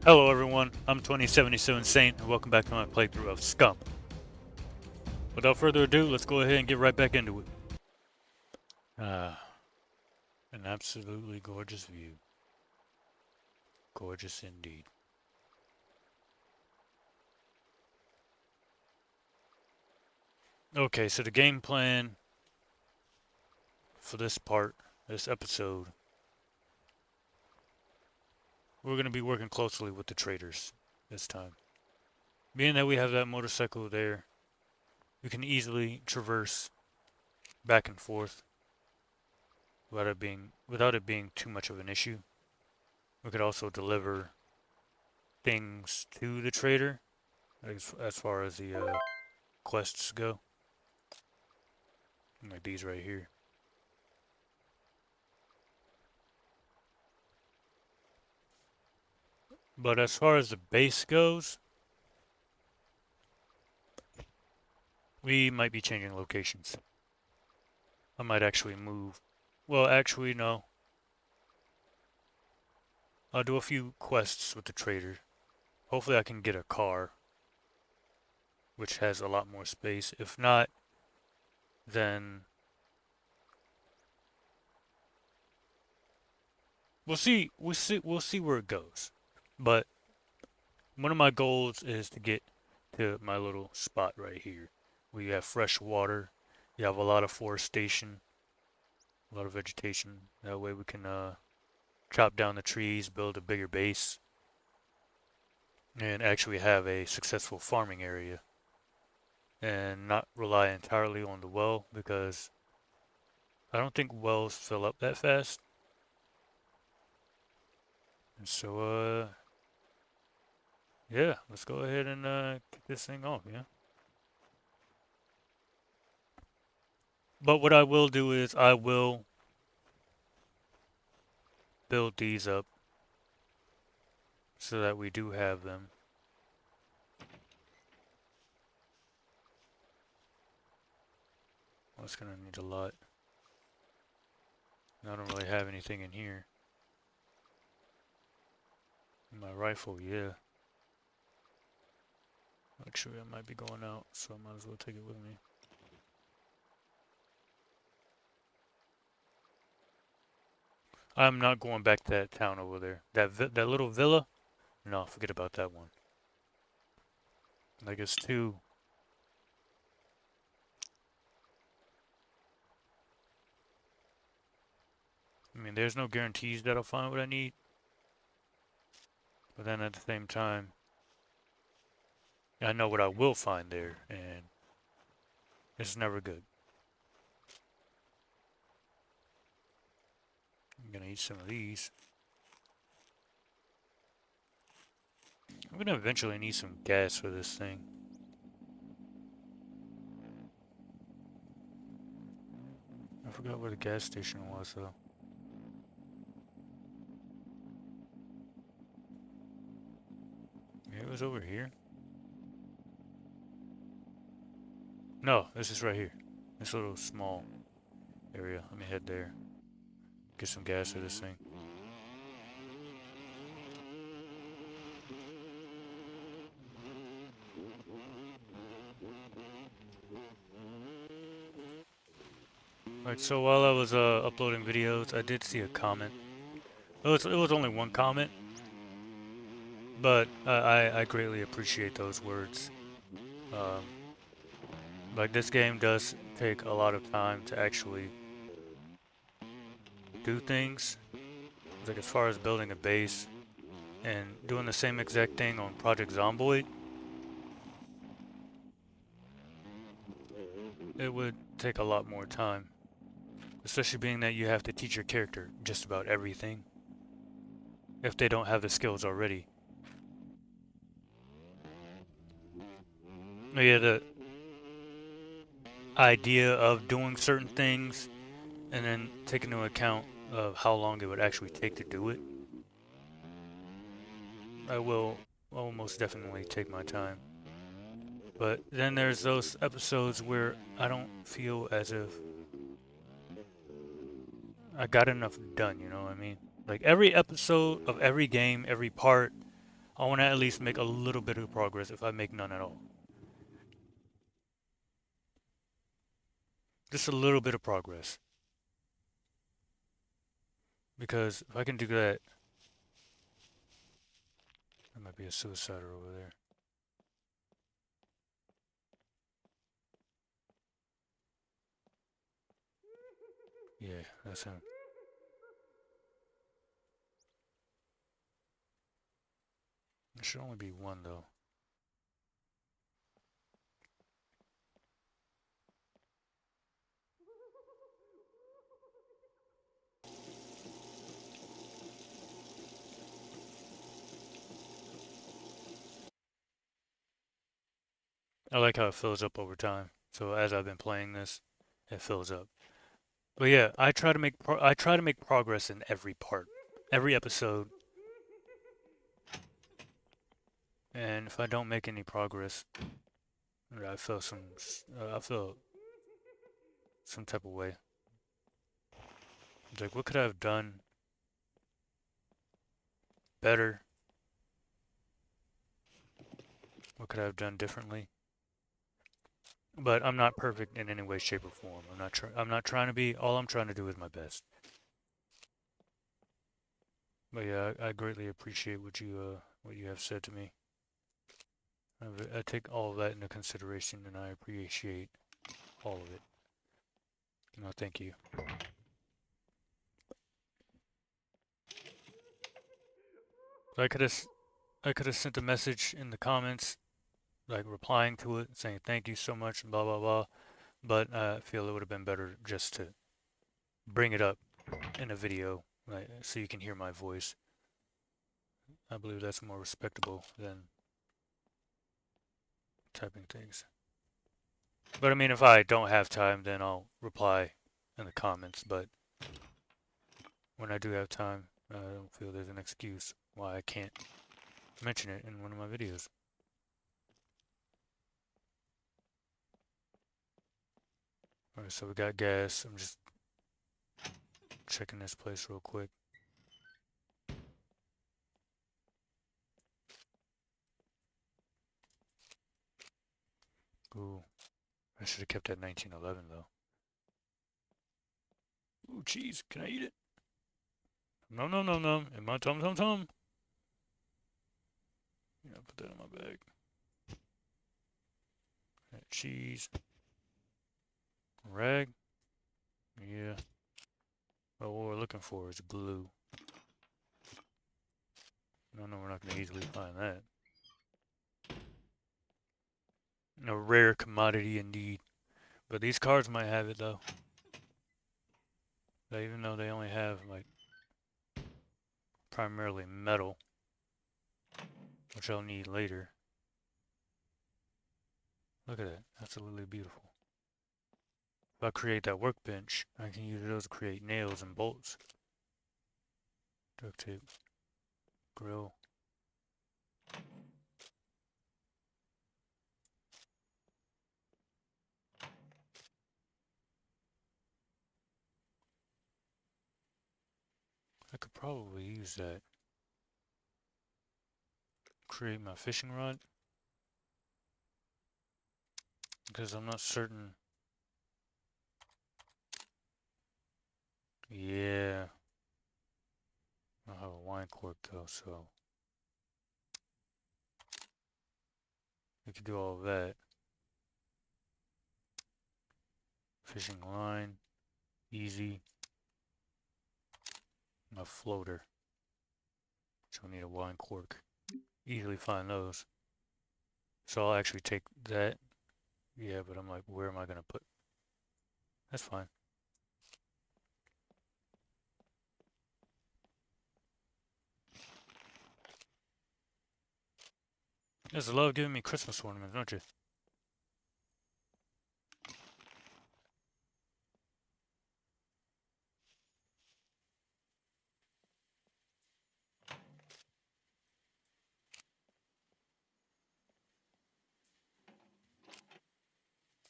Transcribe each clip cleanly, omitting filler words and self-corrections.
Hello everyone, I'm 2077 Saint and welcome back to my playthrough of SCUM. Without further ado, let's go ahead and get right back into it. An absolutely gorgeous view. Gorgeous indeed. Okay, so the game plan for this part, this episode, we're going to be working closely with the traders this time. Being that we have that motorcycle there, we can easily traverse back and forth without it being too much of an issue. We could also deliver things to the trader as far as the quests go, like these right here. But as far as the base goes, we might be changing locations. I might actually move. Well, actually, no. I'll do a few quests with the trader. Hopefully I can get a car, which has a lot more space. If not, then we'll see where it goes. But one of my goals is to get to my little spot right here. We have fresh water. You have a lot of forestation, a lot of vegetation. That way we can chop down the trees, build a bigger base, and actually have a successful farming area and not rely entirely on the well because I don't think wells fill up that fast. And so, yeah, let's go ahead and kick this thing off, yeah? But what I will do is I will build these up so that we do have them. Well, it's gonna need a lot. I don't really have anything in here. My rifle, yeah. Actually, I might be going out, so I might as well take it with me. I'm not going back to that town over there. That little villa? No, forget about that one. Like it's too. I mean, there's no guarantees that I'll find what I need, but then at the same time, I know what I will find there, and it's never good. I'm gonna eat some of these. I'm gonna eventually need some gas for this thing. I forgot where the gas station was though. Maybe it was over here. No, this is right here. This little small area. Let me head there. Get some gas for this thing. Alright, so while I was uploading videos, I did see a comment. It was only one comment, but I greatly appreciate those words. Um, like this game does take a lot of time to actually do things. Like as far as building a base and doing the same exact thing on Project Zomboid, it would take a lot more time. Especially being that you have to teach your character just about everything if they don't have the skills already. Yeah, the idea of doing certain things and then taking into account of how long it would actually take to do it. I will almost definitely take my time. But then there's those episodes where I don't feel as if I got enough done, you know what I mean? Like every episode of every game, every part, I want to at least make a little bit of progress if I make none at all. Just a little bit of progress. Because if I can do that, there might be a suicider over there. Yeah, that's him. There should only be one though. I like how it fills up over time. So as I've been playing this, it fills up. But yeah, I try to make progress in every part, every episode. And if I don't make any progress, I feel some type of way. It's like, what could I have done better? What could I have done differently? But I'm not perfect in any way, shape, or form. I'm not trying to be. All I'm trying to do is my best. But yeah, I greatly appreciate what you have said to me. I take all of that into consideration, and I appreciate all of it. No, thank you. I could have I could have sent a message in the comments, like replying to it, saying thank you so much, and blah blah blah. But I feel it would have been better just to bring it up in a video, like, so you can hear my voice. I believe that's more respectable than typing things. But I mean, if I don't have time, then I'll reply in the comments. But when I do have time, I don't feel there's an excuse why I can't mention it in one of my videos. Alright, so we got gas. I'm just checking this place real quick. Ooh, I should have kept that 1911 though. Ooh, cheese. Can I eat it? No, no, no, no. In my tum tum tum. Yeah, put that in my bag. That cheese. Rag. Yeah. Well, what we're looking for is glue. No, no, we're not going to easily find that. A rare commodity indeed. But these cards might have it though. Even though they only have like primarily metal, which I'll need later. Look at that, absolutely beautiful. If I create that workbench, I can use those to create nails and bolts. Duct tape, grill. I could probably use that. Create my fishing rod. Because I'm not certain. Yeah. I don't have a wine cork though, so we could do all of that. Fishing line, easy. A floater, which I'll need a wine cork. Easily find those. So I'll actually take that. Yeah, but I'm like, where am I gonna put? That's fine. You guys love giving me Christmas ornaments, don't you?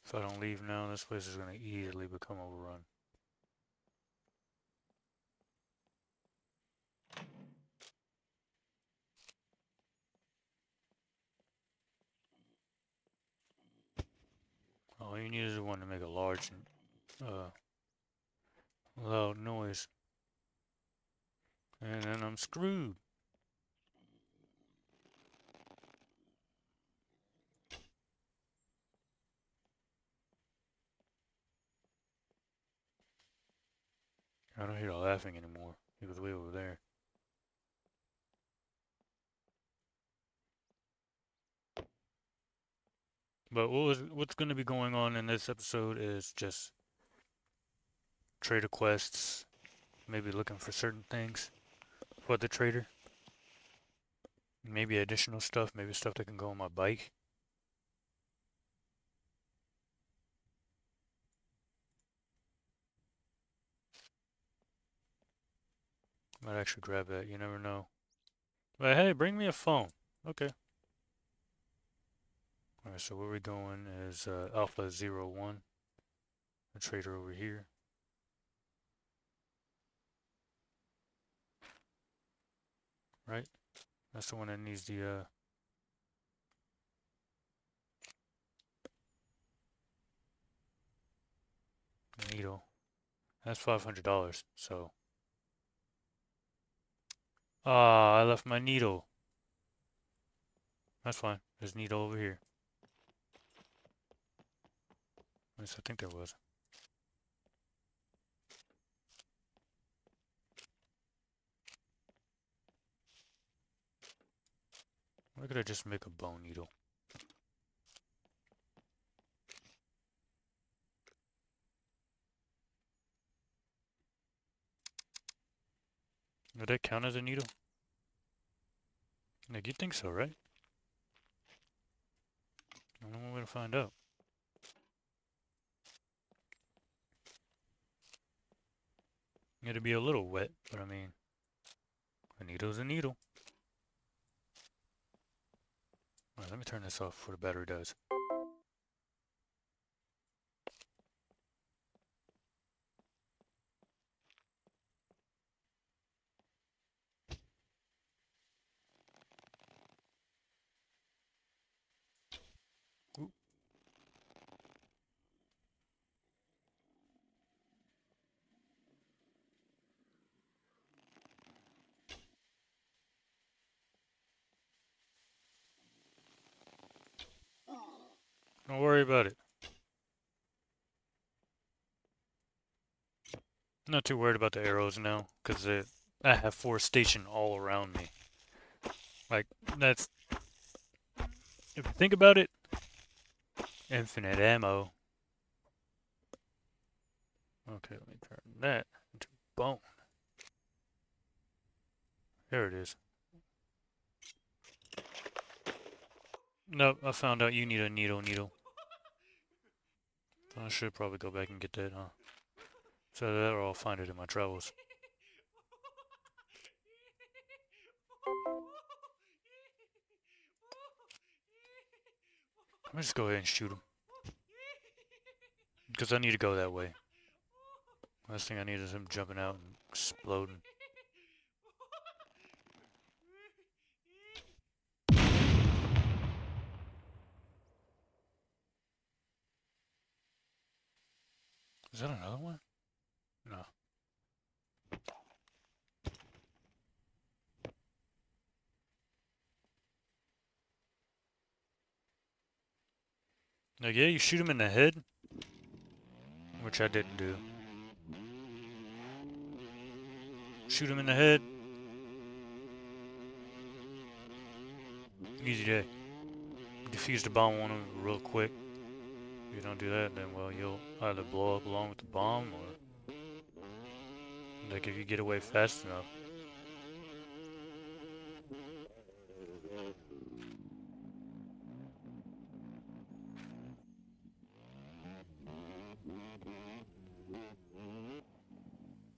If I don't leave now, this place is gonna easily become overrun. you need is one to make a large, loud noise. And then I'm screwed. I don't hear the laughing anymore. He was way over there. But what's going to be going on in this episode is just trader quests, maybe looking for certain things for the trader. Maybe additional stuff, maybe stuff that can go on my bike. Might actually grab that, you never know. But hey, bring me a phone. Okay. Alright, so where we're going is Alpha 01, the trader over here. Right? That's the one that needs the needle. That's $500, so. Ah, I left my needle. That's fine. There's needle over here. At least I think there was. Why could I just make a bone needle? Would that count as a needle? Like, you'd think so, right? I don't know where to find out. It'd be a little wet, but I mean, a needle's a needle. Alright, let me turn this off before the battery dies. Ooh. Don't worry about it. I'm not too worried about the arrows now, because I have forestation all around me. Like, that's... If you think about it, infinite ammo. Okay, let me turn that into bone. There it is. Nope, I found out you need a needle. I should probably go back and get that, huh? So that or I'll find it in my travels. Let me just go ahead and shoot him. Because I need to go that way. Last thing I need is him jumping out and exploding. Is that another one? No. Like, yeah, you shoot him in the head. Which I didn't do. Shoot him in the head. Easy day. Defuse the bomb on him real quick. If you don't do that, then, well, you'll either blow up along with the bomb, or, like, if you get away fast enough.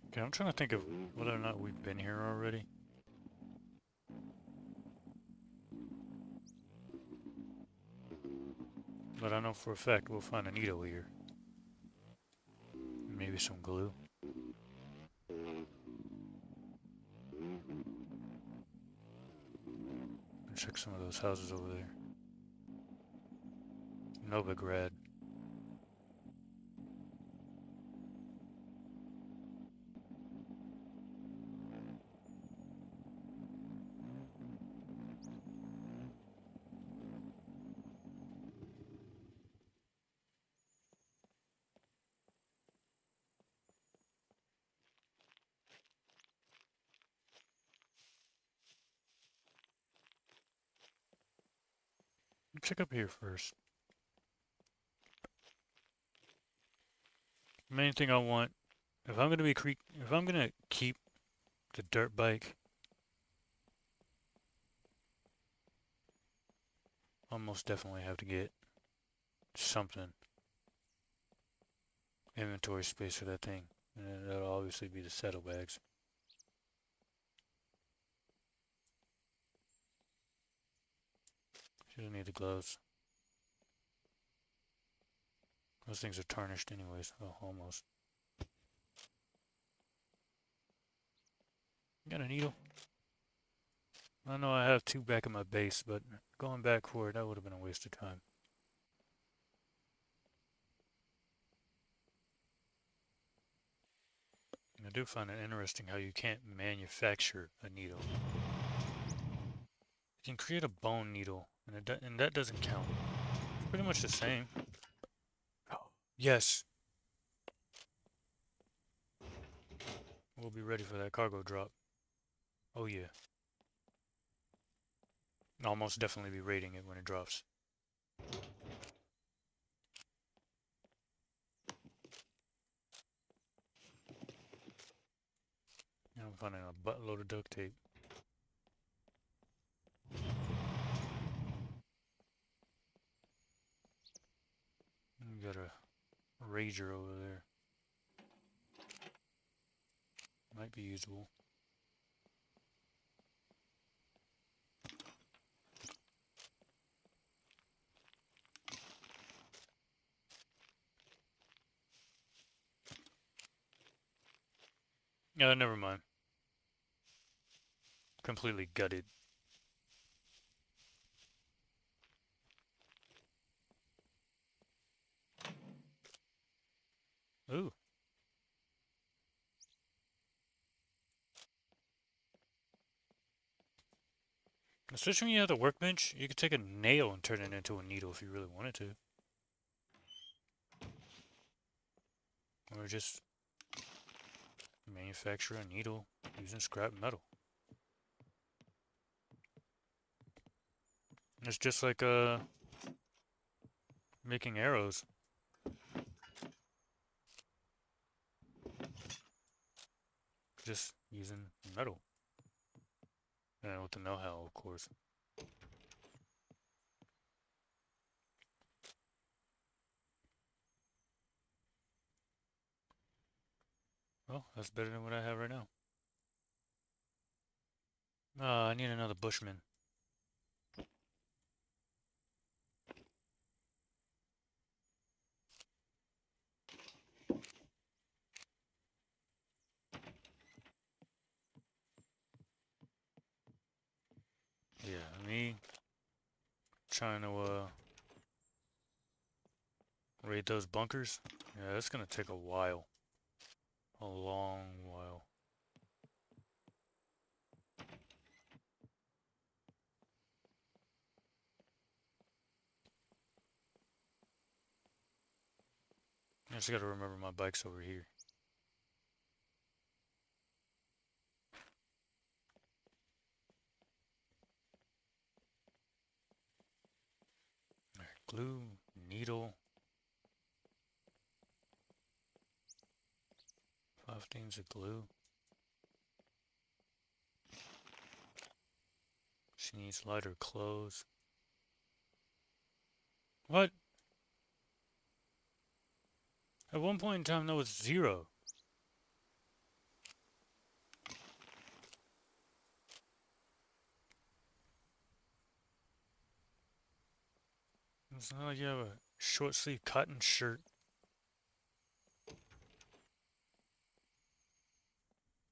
Okay, I'm trying to think of whether or not we've been here already. But I know for a fact we'll find a needle here. Maybe some glue. Check some of those houses over there. Novigrad. Check up here first. Main thing I want, if I'm gonna keep the dirt bike, I'll most definitely have to get something inventory space for that thing, and that'll obviously be the saddlebags. Should've need the gloves. Those things are tarnished anyways. Oh, almost. Got a needle. I know I have two back at my base, but going back for it, that would have been a waste of time. I do find it interesting how you can't manufacture a needle. You can create a bone needle, and that doesn't count. It's pretty much the same. Yes, we'll be ready for that cargo drop. Oh yeah. I'll most definitely be raiding it when it drops. I'm finding a buttload of duct tape. We got a rager over there. Might be usable. Never mind. Completely gutted. Ooh. Especially when you have the workbench, you could take a nail and turn it into a needle if you really wanted to. Or just manufacture a needle using scrap metal. It's just like making arrows. Just using metal. And with the know-how, of course. Well, that's better than what I have right now. I need another bushman. Yeah, me trying to raid those bunkers. Yeah, that's gonna take a while. A long while. I just gotta remember my bike's over here. Alright, glue, needle. 5 things of glue. She needs lighter clothes. What? At one point in time, that was 0. It's not like you have a short sleeve cotton shirt.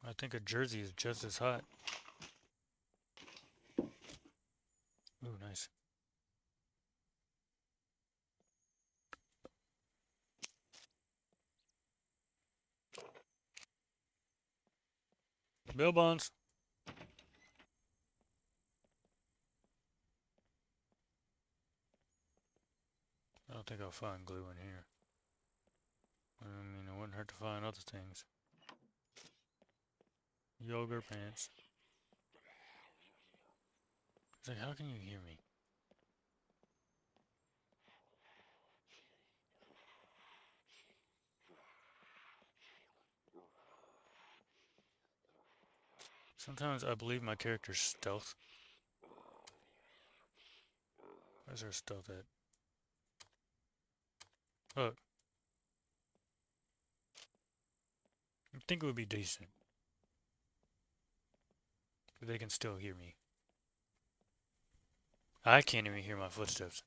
I think a jersey is just as hot. Ooh, nice. Bail bonds. I don't think I'll find glue in here. I mean, it wouldn't hurt to find other things. Yogurt pants. It's like, how can you hear me? Sometimes I believe my character's stealth. Where's her stealth at? Look, I think it would be decent. But they can still hear me. I can't even hear my footsteps.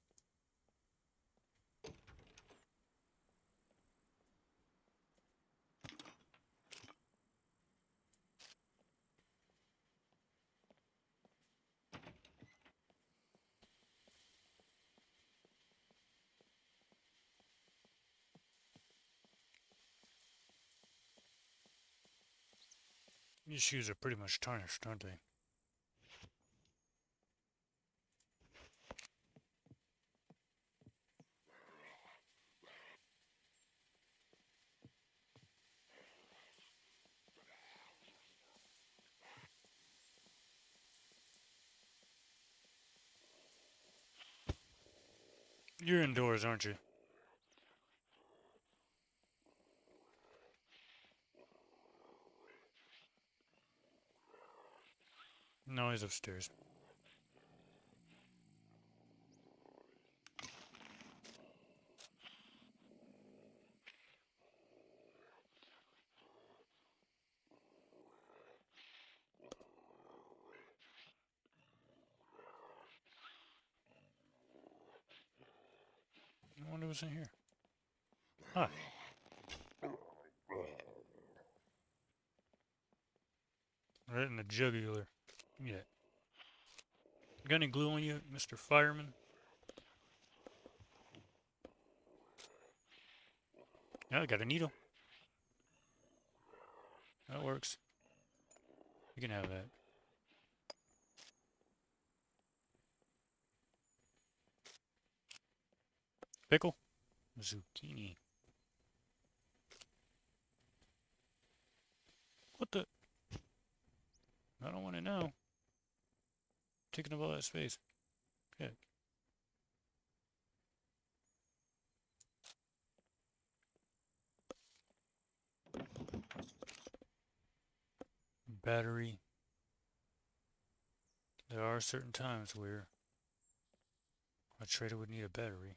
These shoes are pretty much tarnished, aren't they? You're indoors, aren't you? No, he's upstairs. I wonder what's in here. Hi. Right in the jugular. Yeah. Got any glue on you, Mr. Fireman? Yeah, I got a needle. That works. You can have that. Pickle? Zucchini. What the? I don't want it now. Taking up all that space. Yeah. Battery. There are certain times where a trader would need a battery.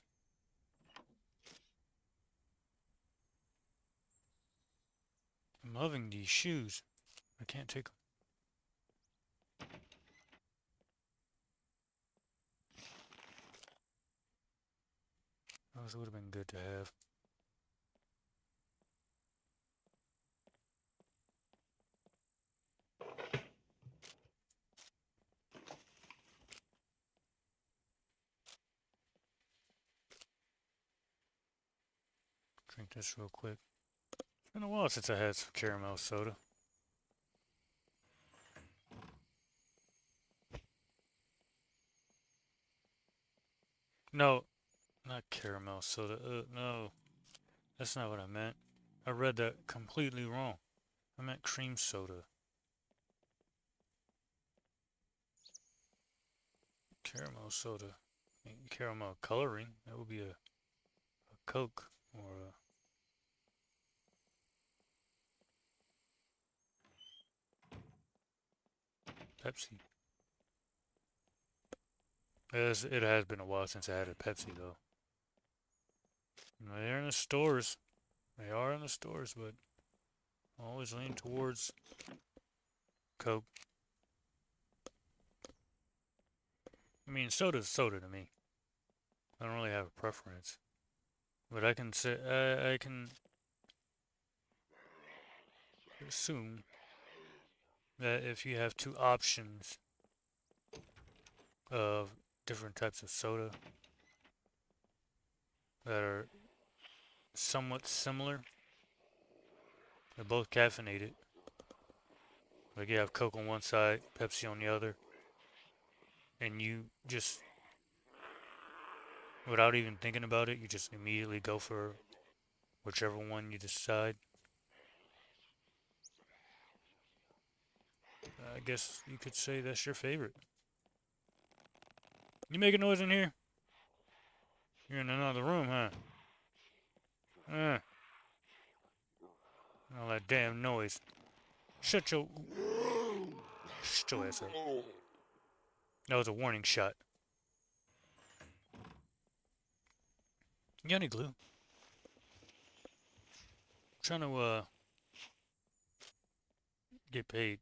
I'm loving these shoes. I can't take them. Those would have been good to have. Drink this real quick. It's been a while since I had some caramel soda. No, not caramel soda. No, that's not what I meant. I read that completely wrong. I meant cream soda. Caramel soda. I mean, caramel coloring. That would be a Coke or a Pepsi. It has been a while since I had a Pepsi though. They're in the stores. They are in the stores, but I always lean towards Coke. I mean, soda's soda to me. I don't really have a preference, but I can say I can assume that if you have two options of different types of soda that are somewhat similar, they're both caffeinated. Like you have Coke on one side, Pepsi on the other, and you just, without even thinking about it, you just immediately go for whichever one you decide. I guess you could say that's your favorite. You making noise in here? You're in another room, huh? All that damn noise. Shut your... Shut your ass up. That was a warning shot. You got any glue? I'm trying to get paid.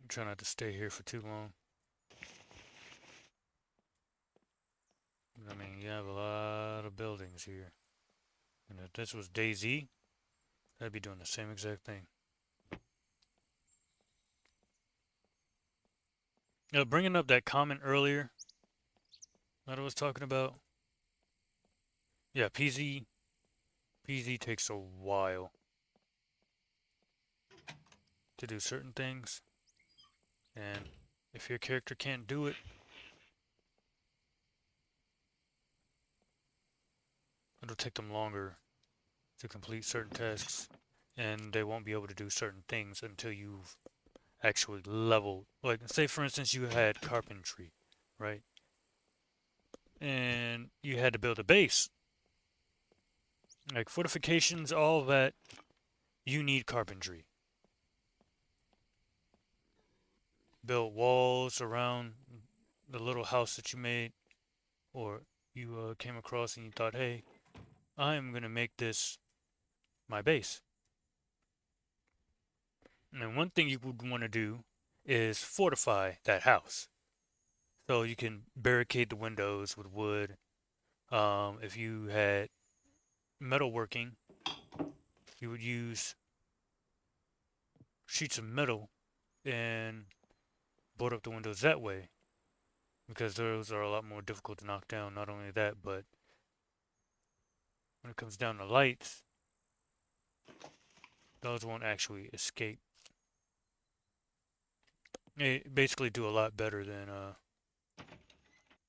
I'm trying not to stay here for too long. I mean, you have a lot of buildings here. And if this was DayZ, I'd be doing the same exact thing. Bringing up that comment earlier that I was talking about. Yeah, PZ takes a while to do certain things. And if your character can't do it, it'll take them longer to complete certain tasks. And they won't be able to do certain things until you've actually leveled. Like, say for instance, you had carpentry, right? And you had to build a base. Like fortifications, all that, you need carpentry. Build walls around the little house that you made, or you came across and you thought, hey, I'm going to make this my base. And then one thing you would want to do is fortify that house. So you can barricade the windows with wood. If you had metalworking, you would use sheets of metal and board up the windows that way, because those are a lot more difficult to knock down. Not only that, but when it comes down to lights, those won't actually escape. They basically do a lot better than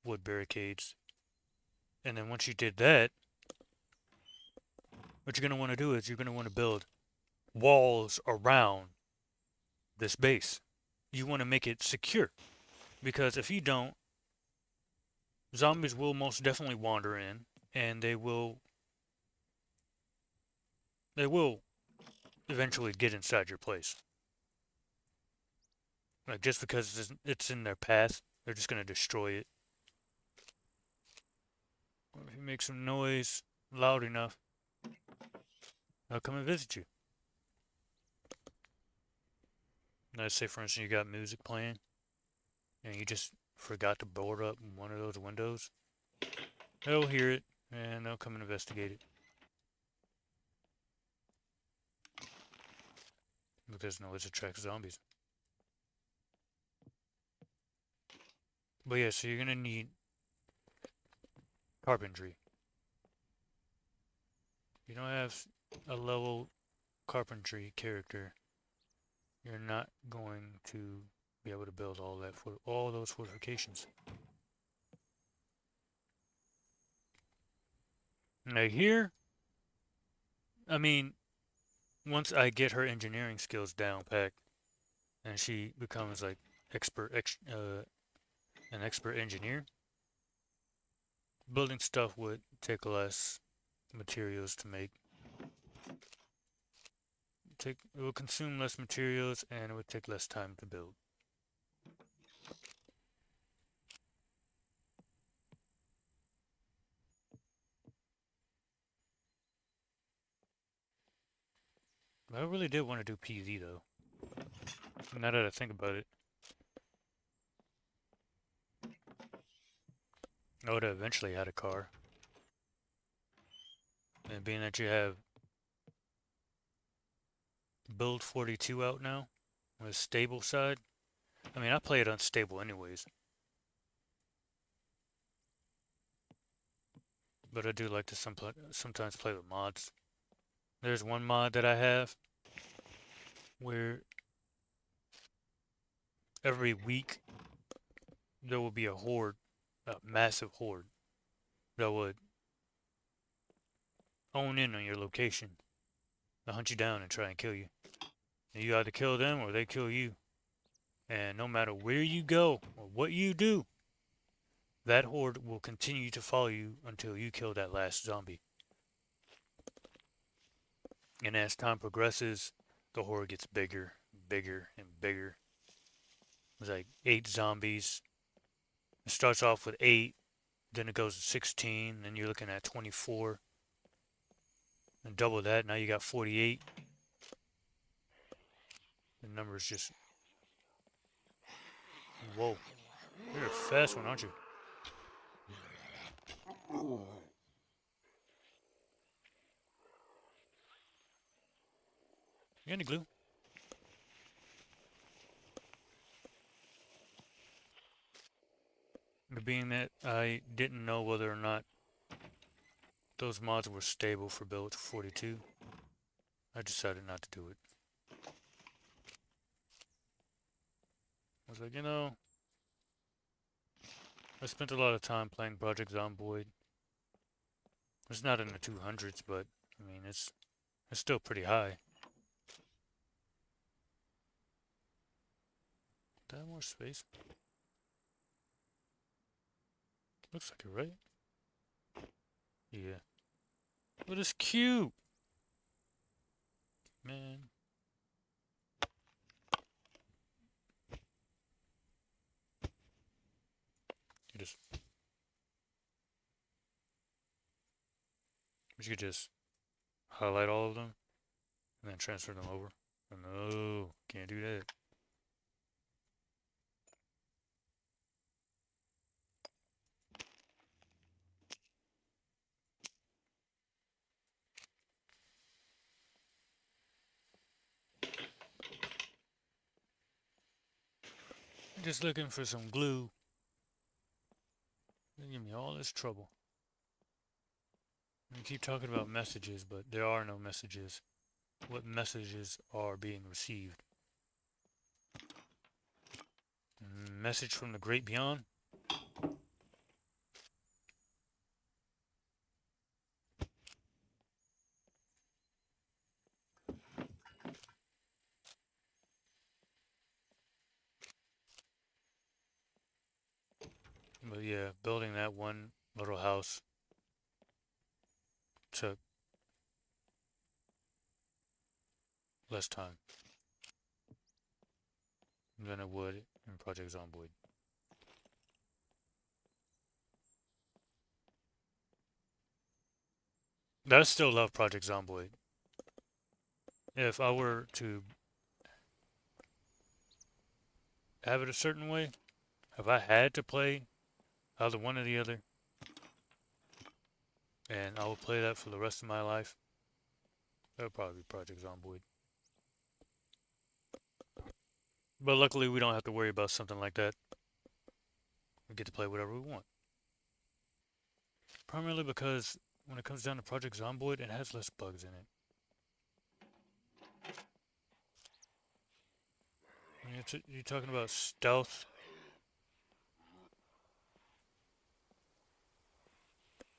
wood barricades. And then once you did that, what you're going to want to do is you're going to want to build walls around this base. You want to make it secure, because if you don't, zombies will most definitely wander in, and they will eventually get inside your place. Like, just because it's in their path, they're just gonna destroy it. Or if you make some noise loud enough, they'll come and visit you. Let's say, for instance, you got music playing, and you just forgot to board up one of those windows. They'll hear it, and they'll come and investigate it. Because noise attracts zombies. But yeah, so you're gonna need carpentry. If you don't have a level carpentry character, you're not going to be able to build all those fortifications. Now here, I mean, once I get her engineering skills down packed, and she becomes like an expert engineer, building stuff would take less materials to make. It will consume less materials, and it would take less time to build. But I really did want to do PZ though. Now that I think about it, I would have eventually had a car. And being that you have Build 42 out now, on the stable side, I mean, I play it unstable anyways. But I do like to sometimes play with mods. There's one mod that I have where every week there will be a horde, a massive horde, that would own in on your location. They'll hunt you down and try and kill you. And you either kill them or they kill you. And no matter where you go or what you do, that horde will continue to follow you until you kill that last zombie. And as time progresses, the horde gets bigger, bigger, and bigger. There's like 8 zombies. It starts off with 8, then it goes to 16, then you're looking at 24. And double that, now you got 48. The numbers just, whoa. You're a fast one, aren't you? You got any glue? Being that I didn't know whether or not those mods were stable for build 42, I decided not to do it. I was like, I spent a lot of time playing Project Zomboid. It's not in the 200s, but I mean, it's still pretty high. Do I have more space? Looks like it, right? Yeah. But it's cute! Man. You just... You could just highlight all of them and then transfer them over. Oh, no, can't do that. I'm just looking for some glue. They give me all this trouble. You keep talking about messages, but there are no messages. What messages are being received? Message from the great beyond? But yeah, building that one little house took less time than it would in Project Zomboid. I still love Project Zomboid. If I were to have it a certain way, if I had to play either one or the other, and I would play that for the rest of my life, that would probably be Project Zomboid. But luckily, we don't have to worry about something like that. We get to play whatever we want. Primarily because when it comes down to Project Zomboid, it has less bugs in it. You're talking about stealth.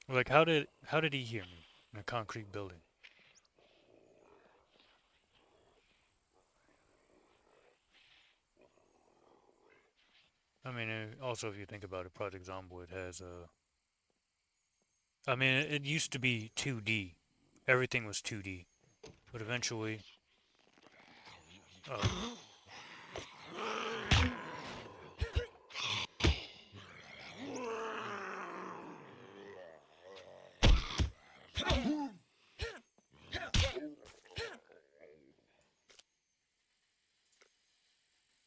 Like how did he hear me in a concrete building? I mean, also if you think about it, Project Zomboid has I mean, it used to be 2D. Everything was 2D, but eventually, uh,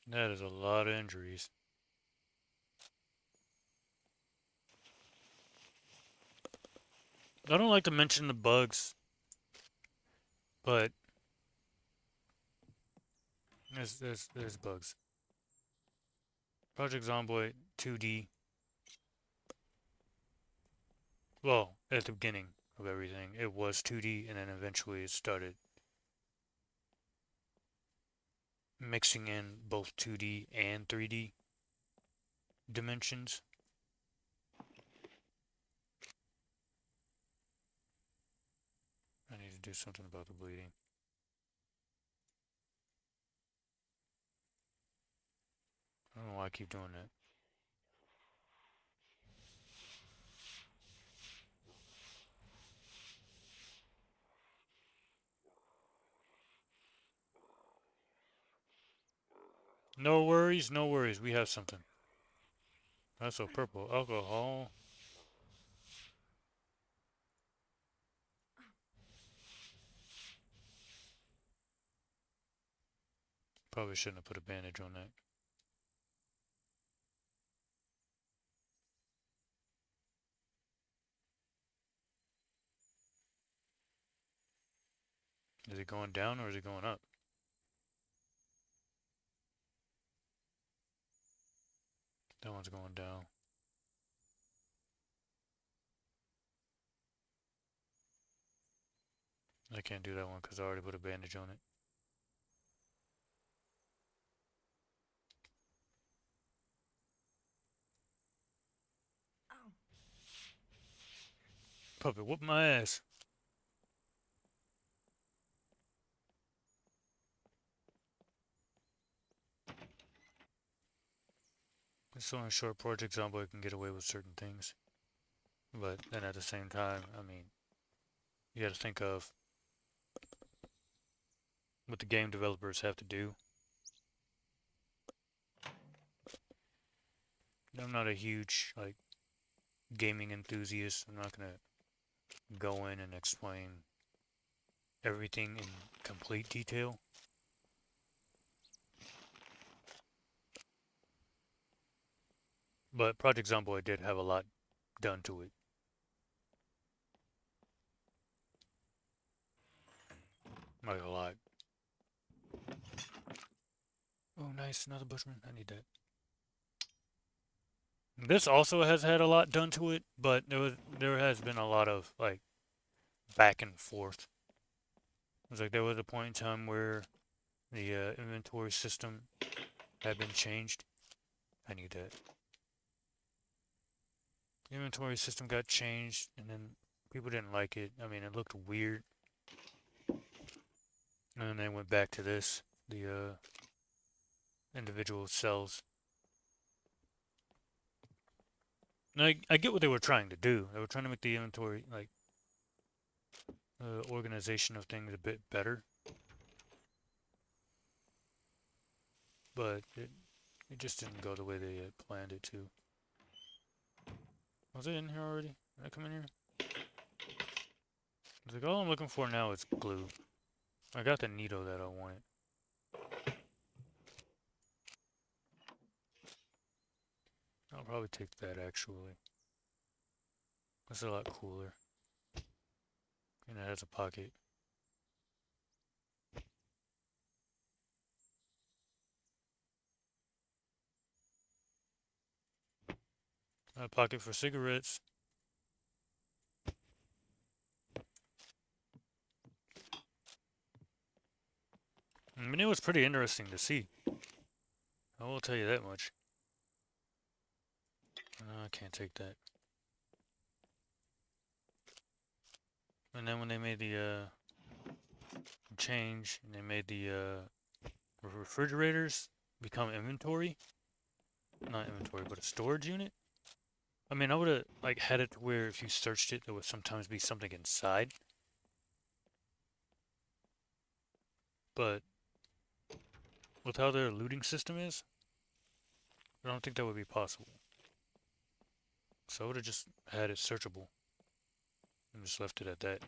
that is a lot of injuries. I don't like to mention the bugs, but there's bugs. Project Zomboid 2D. Well, at the beginning of everything, it was 2D, and then eventually it started mixing in both 2D and 3D dimensions. I need to do something about the bleeding. I keep doing that. No worries, no worries. We have something. That's a purple alcohol. Probably shouldn't have put a bandage on that. Is it going down or is it going up? That one's going down. I can't do that one because I already put a bandage on it. Puppet, whoop my ass. It's only a short project Zomboid can get away with certain things. But then at the same time, I mean, you gotta think of what the game developers have to do. I'm not a huge, like, gaming enthusiast. I'm not gonna go in and explain everything in complete detail. But Project Zomboid did have a lot done to it. Like a lot. Oh, nice. Another Bushman. I need that. This also has had a lot done to it, but there has been a lot of like back and forth. It's like there was a point in time where the inventory system had been changed. I need that. The inventory system got changed, and then people didn't like it. I mean, it looked weird. And then they went back to this, the individual cells. And I get what they were trying to do. They were trying to make the inventory, like, organization of things a bit better. But it just didn't go the way they had planned it to. Was it in here already? Did I come in here? I was like, all I'm looking for now is glue. I got the needle that I wanted. I'll probably take that actually. That's a lot cooler. And it has a pocket. A pocket for cigarettes. I mean, it was pretty interesting to see. I will tell you that much. I can't take that. And then when they made the change, and they made the refrigerators become inventory. Not inventory, but a storage unit. I mean, I would have like had it to where if you searched it, there would sometimes be something inside. But with how their looting system is, I don't think that would be possible. So I would have just had it searchable and just left it at that.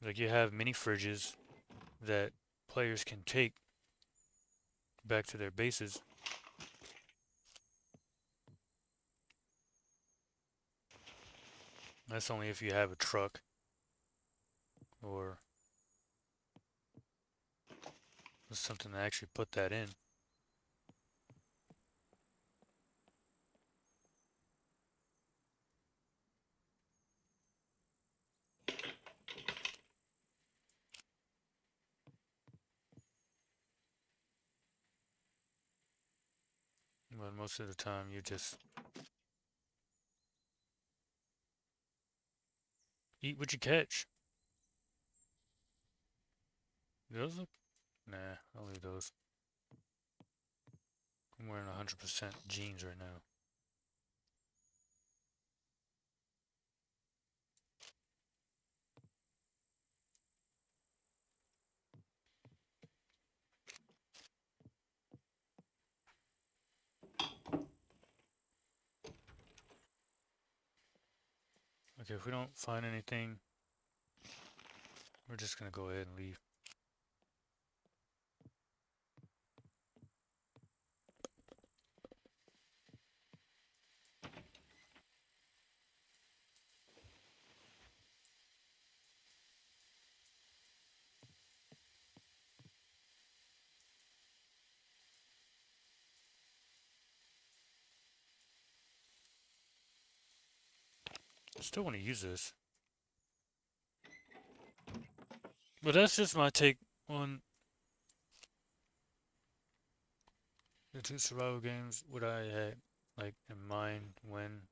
Like you have mini fridges that players can take back to their bases. That's only if you have a truck or something to actually put that in. But most of the time, you just eat what you catch. Those look. Nah, I'll leave those. I'm wearing 100% jeans right now. Okay, if we don't find anything, we're just gonna go ahead and leave. I still want to use this. But that's just my take on the two survival games. What I had like in mind when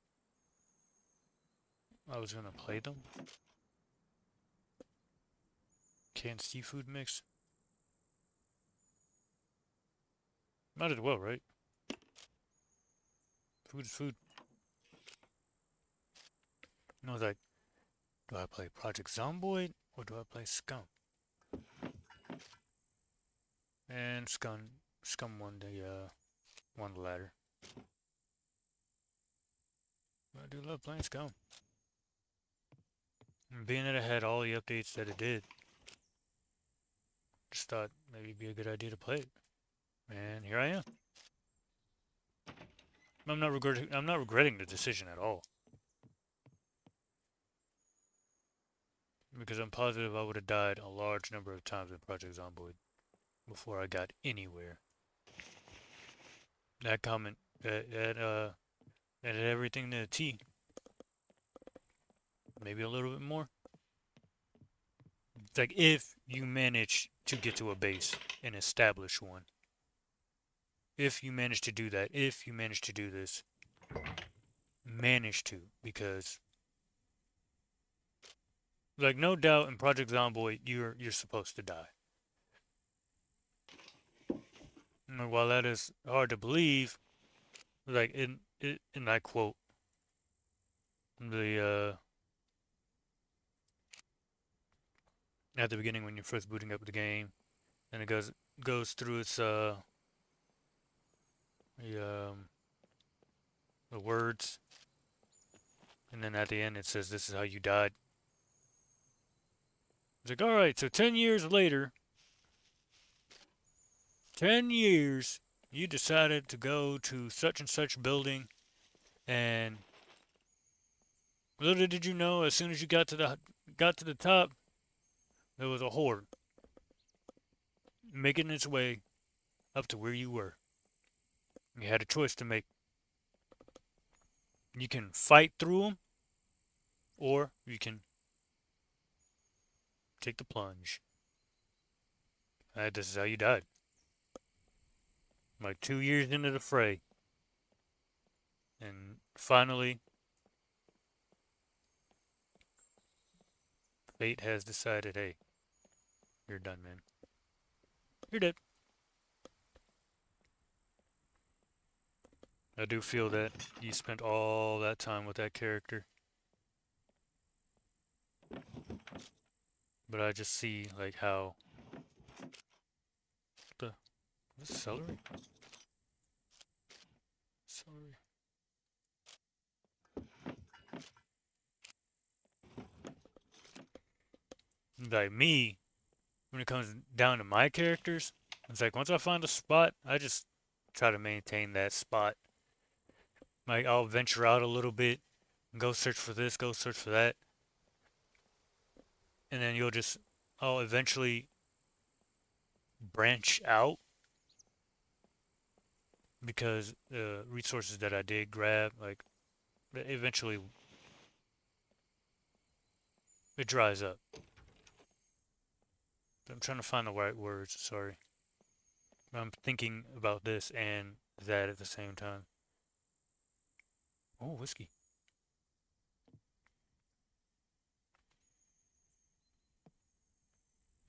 I was gonna play them. Canned seafood mix. Might as well, right? Food is food. You know, like, do I play Project Zomboid or do I play SCUM? And SCUM won the latter. But I do love playing SCUM. And being that it had all the updates that it did, just thought maybe it'd be a good idea to play it. And here I am. I'm not regretting the decision at all. Because I'm positive I would have died a large number of times in Project Zomboid before I got anywhere. That comment that added everything to a T. Maybe a little bit more. It's like if you manage to get to a base and establish one. If you manage to do that, if you manage to do this, manage to, because like no doubt in Project Zomboid you're supposed to die. And while that is hard to believe, like in I quote the at the beginning when you're first booting up the game, and it goes through its the the words, and then at the end it says this is how you died. It's like, all right, so 10 years later, 10 years, you decided to go to such and such building, and little did you know, as soon as you got to the top, there was a horde making its way up to where you were. You had a choice to make. You can fight through them, or you can take the plunge. This is how you died. Like 2 years into the fray, and finally, fate has decided, hey, you're done, man. You're dead. I do feel that you spent all that time with that character, but I just see like how the this celery, celery. Like me, when it comes down to my characters, it's like once I find a spot, I just try to maintain that spot. Like I'll venture out a little bit, go search for this, go search for that, and then I'll eventually branch out because the resources that I did grab, like eventually it dries up. I'm trying to find the right words. Sorry, I'm thinking about this and that at the same time. Oh, whiskey.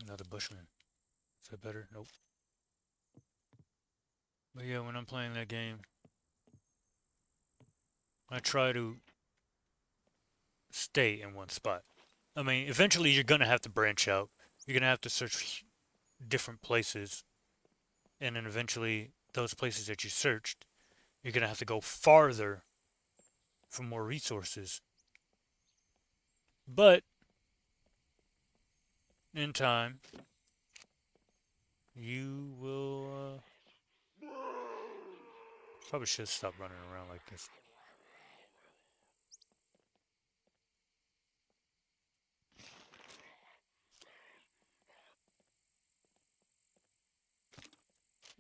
Another Bushman. Is that better? Nope. But yeah, when I'm playing that game, I try to stay in one spot. I mean, eventually you're gonna have to branch out. You're gonna have to search different places, and then eventually those places that you searched, you're gonna have to go farther for more resources. But in time, you will probably should stop running around like this.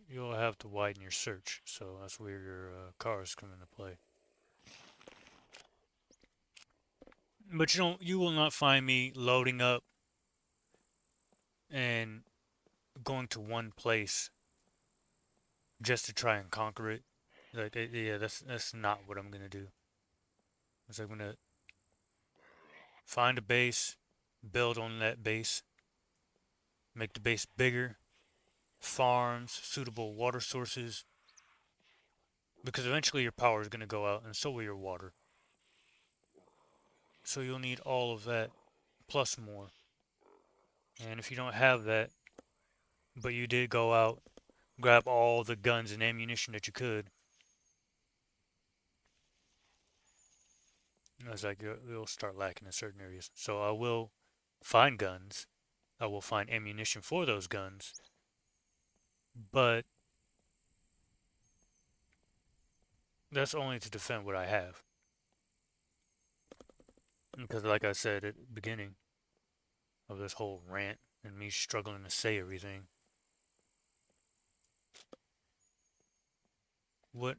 You'll have to widen your search, so that's where your cars come into play. But you will not find me loading up and going to one place just to try and conquer it. Like, yeah, that's not what I'm gonna do. It's like I'm gonna find a base, build on that base, make the base bigger, farms, suitable water sources, because eventually your power is gonna go out, and so will your water. So you'll need all of that plus more. And if you don't have that, but you did go out, grab all the guns and ammunition that you could, it's like you'll start lacking in certain areas. So I will find guns. I will find ammunition for those guns, but that's only to defend what I have. Because, like I said at the beginning of this whole rant and me struggling to say everything, what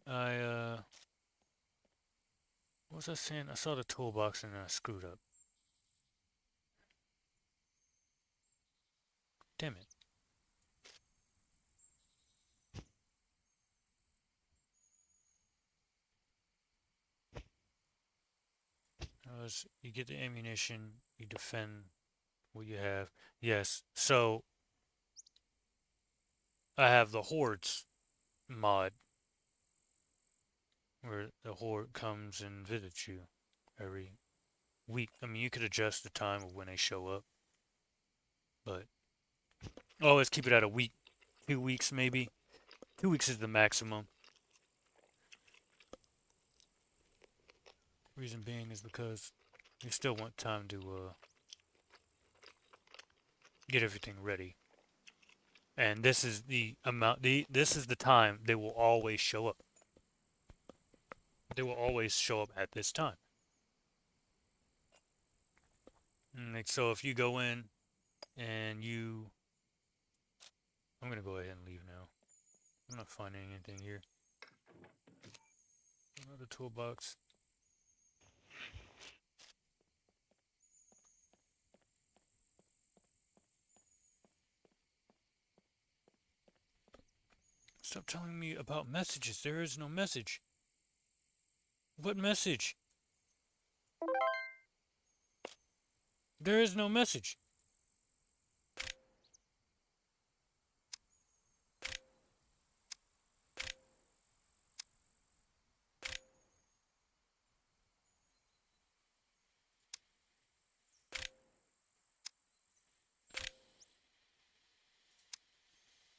what was I saying? I saw the toolbox and I screwed up. Damn it. You get the ammunition, you defend what you have. Yes, so I have the hordes mod where the horde comes and visits you every week. I mean, you could adjust the time of when they show up, but always keep it at a week, 2 weeks maybe. 2 weeks is the maximum. Reason being is because you still want time to get everything ready. And this is the amount. This is the time they will always show up. They will always show up at this time. And like, so if you go in and I'm gonna go ahead and leave now. I'm not finding anything here. Another toolbox. Stop telling me about messages. There is no message. What message? There is no message.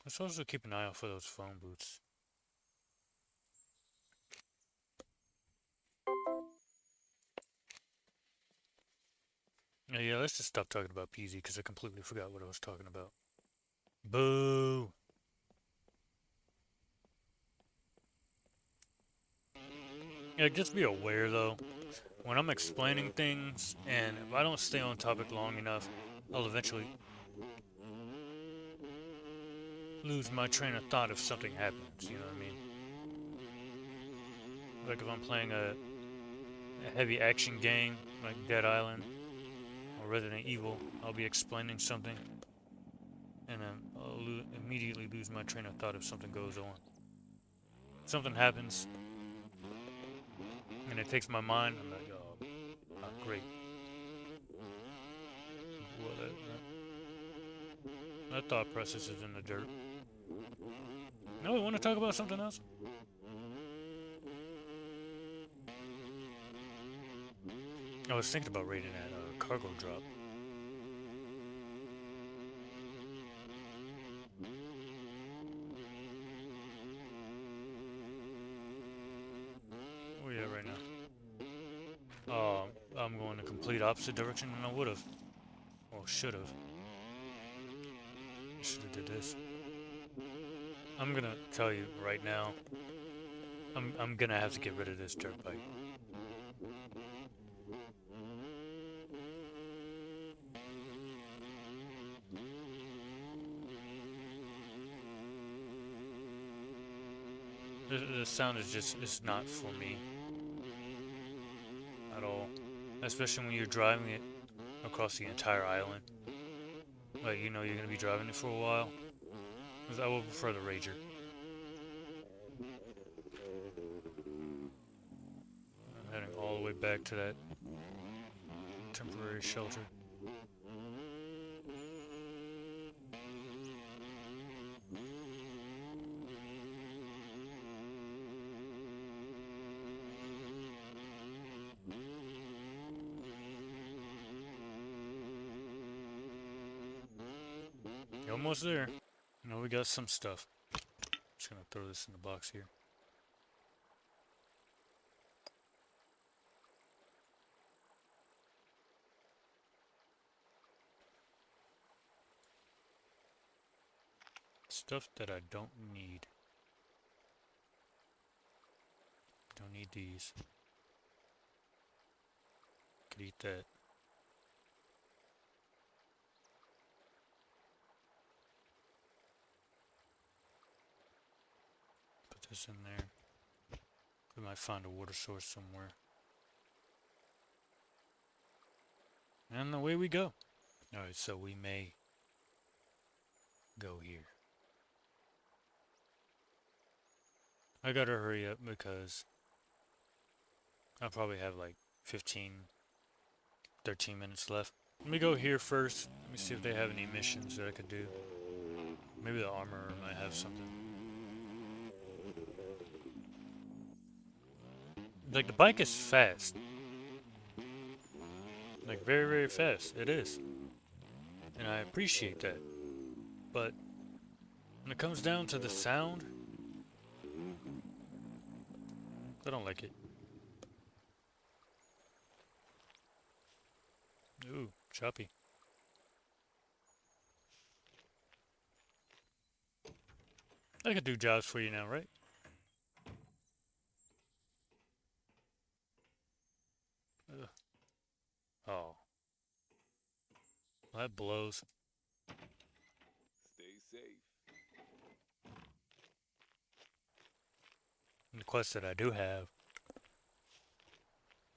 Let's also keep an eye out for those phone booths. Yeah, let's just stop talking about PZ because I completely forgot what I was talking about. Boo! Yeah, just be aware though, when I'm explaining things and if I don't stay on topic long enough, I'll eventually lose my train of thought if something happens, you know what I mean? Like if I'm playing a heavy action game like Dead Island or Resident Evil, I'll be explaining something and then I'll immediately lose my train of thought if something goes on. If something happens and it takes my mind, I'm like, oh, great. Well, that thought process is in the dirt. No, we want to talk about something else. I was thinking about raiding that cargo drop. Oh yeah, right now. I'm going the complete opposite direction than I would have, or should have. Should have did this. I'm gonna tell you right now. I'm gonna have to get rid of this dirt bike. The sound is just, it's not for me at all. Especially when you're driving it across the entire island. Like, you know you're gonna be driving it for a while. 'Cause I would prefer the Rager. I'm heading all the way back to that temporary shelter. You're almost there. You know, we got some stuff. Just gonna throw this in the box here. Stuff that I don't need. Don't need these. Could eat that. Put this in there. We might find a water source somewhere. And away we go. Alright, so we may go here. I gotta hurry up because I'll probably have like 15, 13 minutes left. Let me go here first. Let me see if they have any missions that I could do. Maybe the armorer might have something. Like, the bike is fast. Like, very, very fast. It is. And I appreciate that. But when it comes down to the sound, I don't like it. Ooh, choppy. I could do jobs for you now, right? Ugh. Oh. Well, that blows. Stay safe. And the quests that I do have,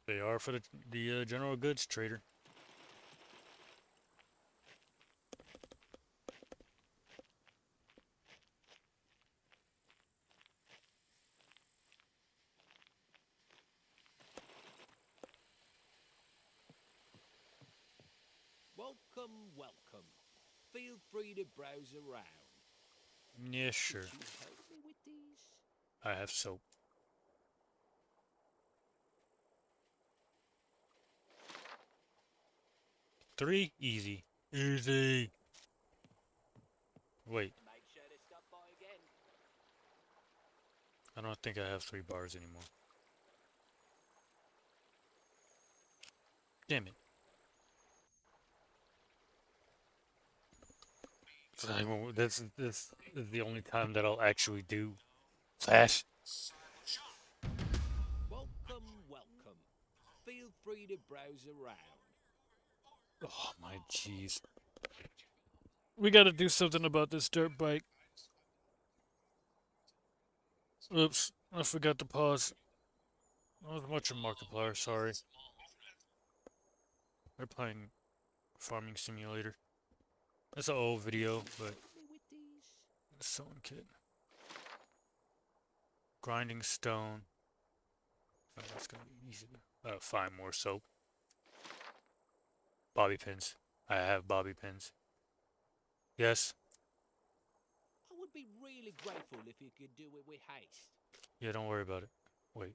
they are for the general goods trader. Welcome, welcome. Feel free to browse around. Yeah, sure. Could you help me with these? I have soap. 3, easy. Easy. Wait, Make sure to stop by again. I don't think I have 3 bars anymore. Damn it. This is the only time that I'll actually do Flash. Welcome, welcome. Feel free to browse around. Oh my jeez. We gotta do something about this dirt bike. Oops, I forgot to pause. I was watching Markiplier, sorry. They're playing Farming Simulator. That's an old video, but Help me with these? sewing kit. Grinding stone. Oh, that's gonna be easy. Find more soap. Bobby pins. I have bobby pins. Yes. I would be really grateful if you could do it with haste. Yeah, don't worry about it. Wait.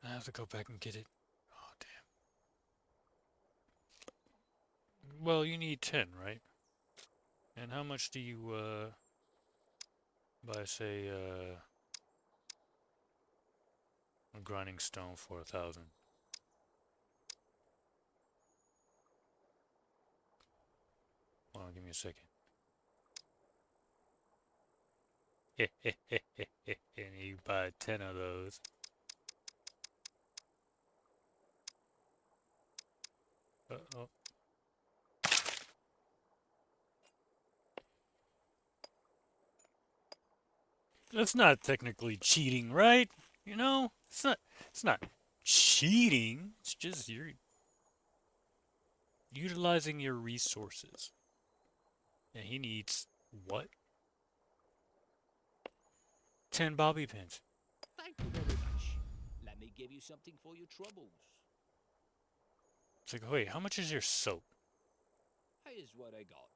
I have to go back and get it. Oh, damn. Well, you need 10, right? And how much do you, buy, say, a grinding stone for 1,000? Hold on, give me a second. And you buy 10 of those. Uh-oh. That's not technically cheating, right? You know? It's not cheating. It's just you're utilizing your resources. And he needs what? 10 bobby pins. Thank you very much. Let me give you something for your troubles. It's like, wait, how much is your soap? Here's what I got.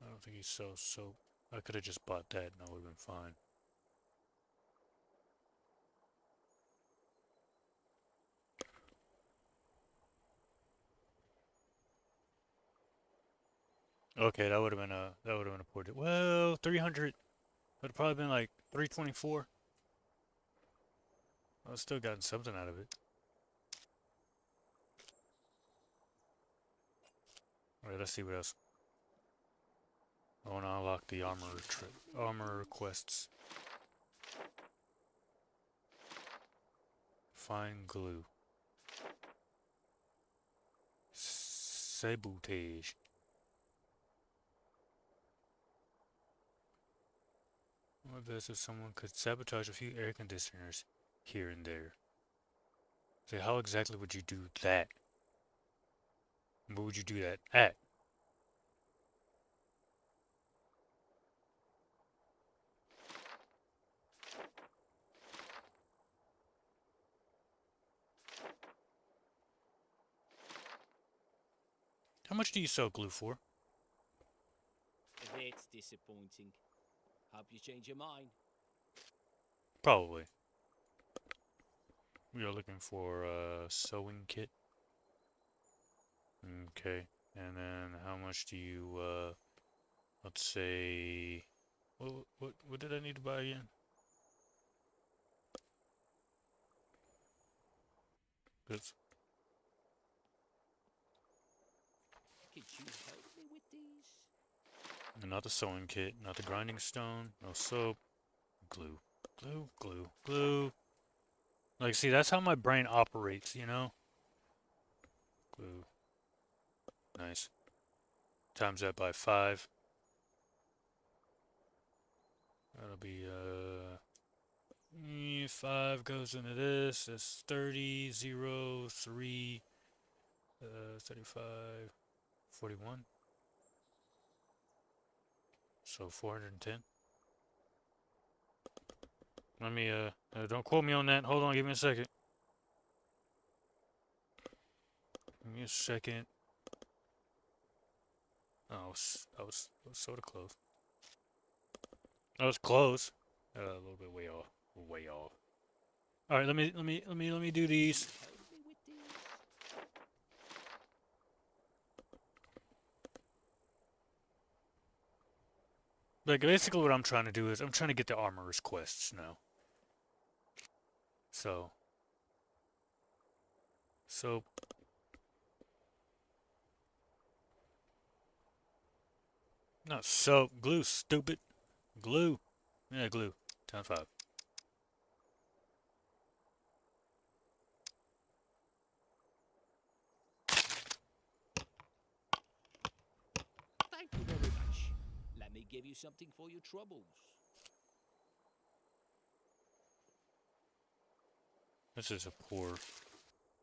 I don't think he sells soap. I could have just bought that and I would have been fine. Okay, that would have been a poor deal. Well, 300 would have probably been like 324. I would still gotten something out of it. Alright, let's see what else. I want to unlock the armor quests. Fine glue. Sabotage. What best if someone could sabotage a few air conditioners here and there? So how exactly would you do that? Where would you do that at? How much do you sell glue for? It's disappointing. Hope you change your mind. Probably. We are looking for a sewing kit. Okay. And then how much do you, let's say, what did I need to buy again? That's Could you help me with these? not the sewing kit, not the grinding stone, no soap, glue, glue, glue, glue. Like, see, that's how my brain operates, you know? Glue. Nice. Times that by 5. That'll be, 5 goes into this. That's 30, 0, 3, 35, 41. So 410. Let me, don't quote me on that. Hold on, give me a second. Give me a second. Oh, I was sort of close. I was close. A little bit way off. Way off. All right, let me do these. Help me with these? Like, basically what I'm trying to do is I'm trying to get the armorer's quests now. So, soap. Not soap. Glue, stupid. Glue. Yeah, glue. Times 5. Thank you very much. Let me give you something for your troubles. This is a poor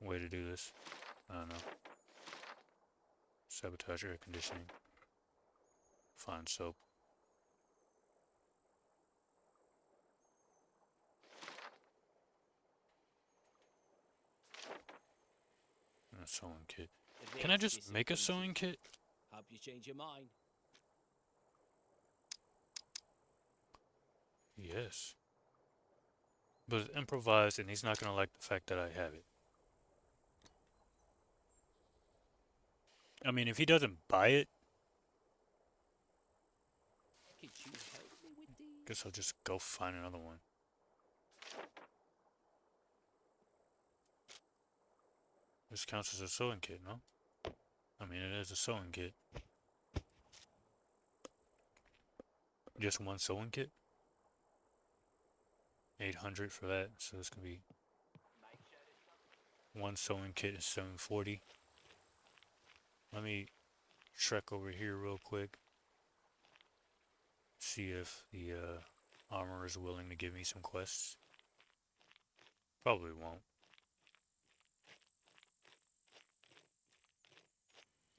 way to do this. I don't know. Sabotage air conditioning. Find soap. And a sewing kit. Can I It's just make a sewing disappointing. kit? hope you change your mind. Yes. But it's improvised, and he's not gonna like the fact that I have it. I mean, if he doesn't buy it, Could you help me with these? guess I'll just go find another one. This counts as a sewing kit, no? I mean, it is a sewing kit. Just one sewing kit? 800 for that, so this can be one sewing kit is 740. Let me trek over here real quick. See if the armor is willing to give me some quests. Probably won't.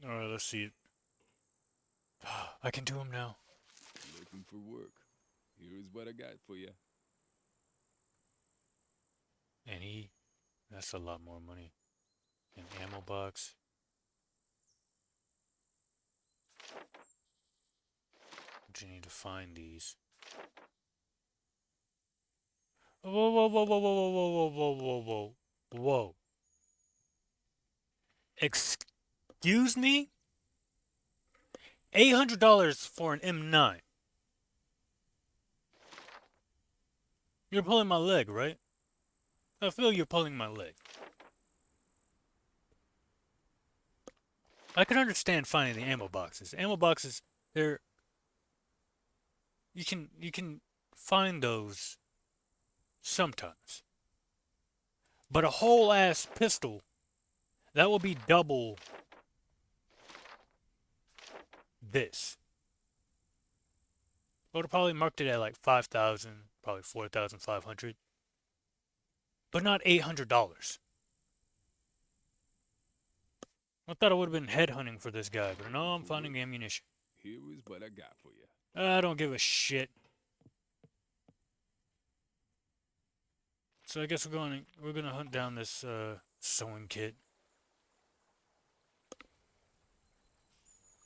Alright, let's see. I can do them now. Looking for work. Here's what I got for you. And that's a lot more money. An ammo box. But you need to find these. Whoa, whoa, whoa, whoa, whoa, whoa, whoa, whoa, whoa, whoa, whoa. Excuse me? $800 for an M9. You're pulling my leg, right? I feel you're pulling my leg. I can understand finding the ammo boxes. Ammo boxes, they're you can find those sometimes. But a whole ass pistol, that will be double this. I would have probably marked it at like 5,000, probably 4,500. But not $800. I thought I would have been headhunting for this guy, but no, I'm finding ammunition. Here is what I got for you. I don't give a shit. So I guess we're gonna hunt down this sewing kit.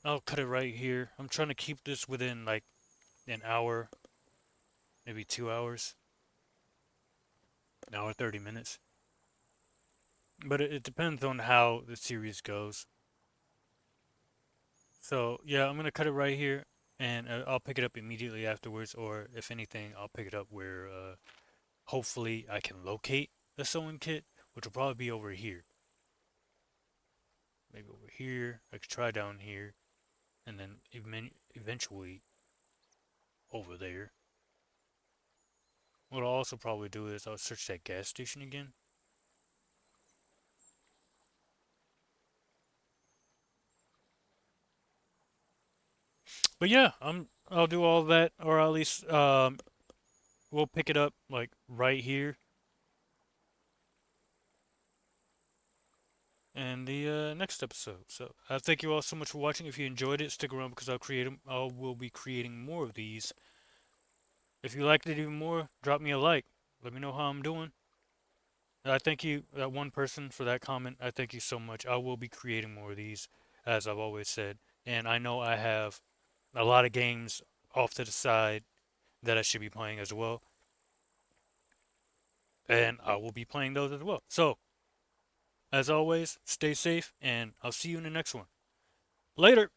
I'll cut it right here. I'm trying to keep this within like an hour, maybe 2 hours, an hour 30 minutes. But it depends on how the series goes. So yeah, I'm gonna cut it right here, and I'll pick it up immediately afterwards. Or if anything, I'll pick it up where hopefully I can locate the sewing kit, which will probably be over here. Maybe over here. I could try down here, and then eventually over there. What I'll also probably do is I'll search that gas station again. But yeah, I'll do all that, or at least we'll pick it up like right here in the next episode. So I thank you all so much for watching. If you enjoyed it, stick around because I will be creating more of these. If you liked it even more, drop me a like. Let me know how I'm doing. I thank you, that one person, for that comment. I thank you so much. I will be creating more of these, as I've always said. And I know I have a lot of games off to the side that I should be playing as well. And I will be playing those as well. So, as always, stay safe, and I'll see you in the next one. Later!